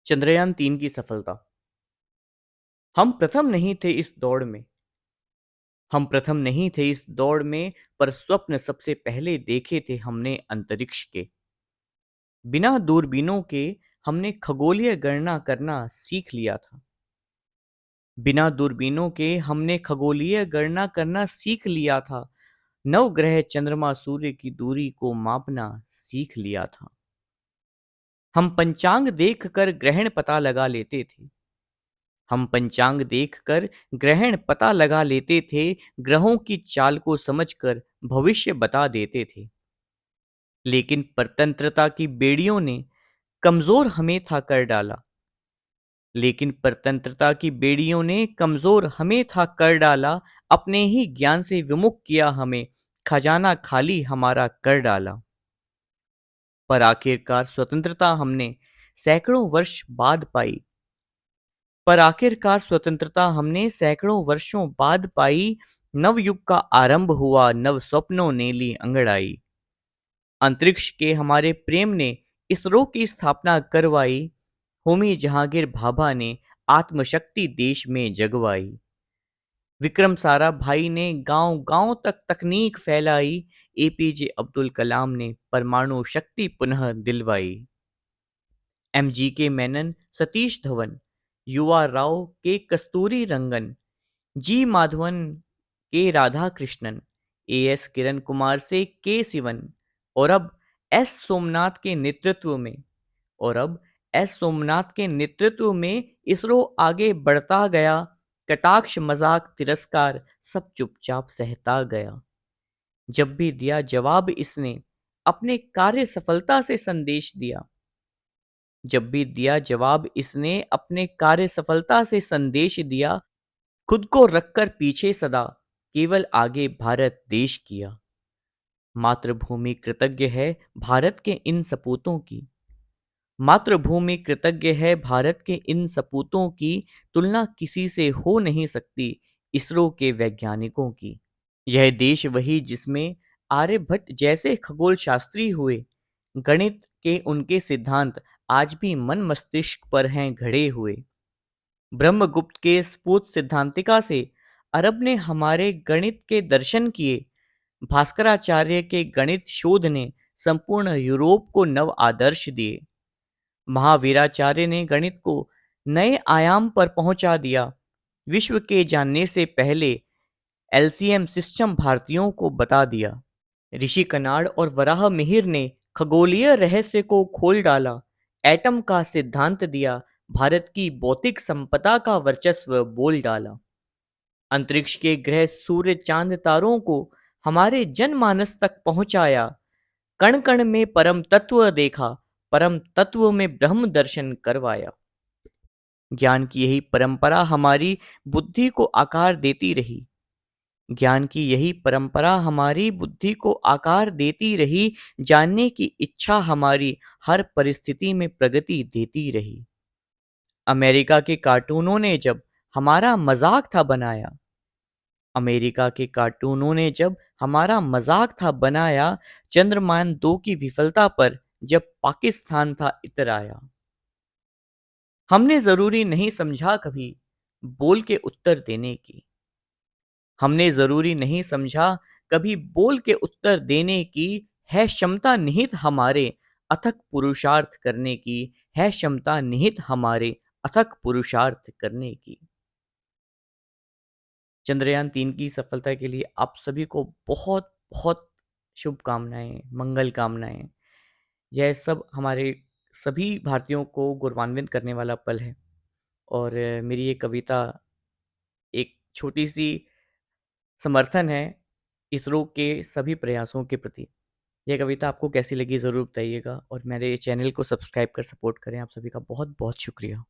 चंद्रयान 3 की सफलता। हम प्रथम नहीं थे इस दौड़ में। हम प्रथम नहीं थे इस दौड़ में, पर स्वप्न सबसे पहले देखे थे हमने अंतरिक्ष के। बिना दूरबीनों के हमने खगोलीय गणना करना सीख लिया था। बिना दूरबीनों के हमने खगोलीय गणना करना सीख लिया था। नवग्रह चंद्रमा सूर्य की दूरी को मापना सीख लिया था। हम पंचांग देखकर ग्रहण पता लगा लेते थे। हम पंचांग देखकर ग्रहण पता लगा लेते थे। ग्रहों की चाल को समझकर भविष्य बता देते थे। लेकिन परतंत्रता की बेड़ियों ने कमजोर हमें था कर डाला। लेकिन परतंत्रता की बेड़ियों ने कमजोर हमें था कर डाला। अपने ही ज्ञान से विमुख किया हमें, खजाना खाली हमारा कर डाला। पर आखिरकार स्वतंत्रता हमने सैकड़ों वर्ष बाद पाई। पर आखिरकार स्वतंत्रता हमने सैकड़ों वर्षों बाद पाई। नवयुग का आरंभ हुआ, नव स्वप्नों ने ली अंगड़ाई। अंतरिक्ष के हमारे प्रेम ने इसरो की स्थापना करवाई। होमी जहांगीर भाभा ने आत्मशक्ति देश में जगवाई। विक्रम साराभाई ने गांव गांव तक तकनीक फैलाई। एपीजे अब्दुल कलाम ने परमाणु शक्ति पुनः दिलवाई। एमजीके मेनन, सतीश धवन, युवा राव के कस्तूरी रंगन, जी माधवन के राधा कृष्णन, एएस किरण कुमार से के सिवन, और अब एस सोमनाथ के नेतृत्व में और अब एस सोमनाथ के नेतृत्व में इसरो आगे बढ़ता गया। कटाक्ष मजाक तिरस्कार सब चुपचाप सहता गया। जब भी दिया जवाब इसने अपने कार्य सफलता से संदेश दिया। जब भी दिया जवाब इसने अपने कार्य सफलता से संदेश दिया। खुद को रखकर पीछे सदा केवल आगे भारत देश किया। मातृभूमि कृतज्ञ है भारत के इन सपूतों की। मातृभूमि कृतज्ञ है भारत के इन सपूतों की। तुलना किसी से हो नहीं सकती इसरो के वैज्ञानिकों की। यह देश वही जिसमें आर्यभट्ट जैसे खगोल शास्त्री हुए। गणित के उनके सिद्धांत आज भी मन मस्तिष्क पर हैं घड़े हुए। ब्रह्मगुप्त के स्फूत सिद्धांतिका से अरब ने हमारे गणित के दर्शन किए। भास्कराचार्य के गणित शोध ने संपूर्ण यूरोप को नव आदर्श दिए। महावीराचार्य ने गणित को नए आयाम पर पहुंचा दिया। विश्व के जानने से पहले एलसीएम सिस्टम भारतीयों को बता दिया। ऋषि कनाड और वराह मिहिर ने खगोलीय रहस्य को खोल डाला। एटम का सिद्धांत दिया, भारत की भौतिक संपदा का वर्चस्व बोल डाला। अंतरिक्ष के ग्रह सूर्य चांद तारों को हमारे जनमानस तक पहुंचाया। कण कण में परम तत्व देखा, परम तत्व में ब्रह्म दर्शन करवाया। ज्ञान की यही परंपरा हमारी बुद्धि को आकार देती रही। ज्ञान की यही परंपरा हमारी बुद्धि को आकार देती रही। जानने की इच्छा हमारी हर परिस्थिति में प्रगति देती रही। अमेरिका के कार्टूनों ने जब हमारा मजाक था बनाया। अमेरिका के कार्टूनों ने जब हमारा मजाक था बनाया। चंद्रयान 2 की विफलता पर जब पाकिस्तान था इतराया। हमने जरूरी नहीं समझा कभी बोल के उत्तर देने की। हमने जरूरी नहीं समझा कभी बोल के उत्तर देने की। है क्षमता निहित हमारे अथक पुरुषार्थ करने की। है क्षमता निहित हमारे अथक पुरुषार्थ करने की। चंद्रयान 3 की सफलता के लिए आप सभी को बहुत बहुत शुभकामनाएं, मंगल कामनाएं। यह सब हमारे सभी भारतीयों को गौरवान्वित करने वाला पल है। और मेरी ये कविता एक छोटी सी समर्थन है इसरो के सभी प्रयासों के प्रति। यह कविता आपको कैसी लगी ज़रूर बताइएगा और मेरे चैनल को सब्सक्राइब कर सपोर्ट करें। आप सभी का बहुत बहुत शुक्रिया।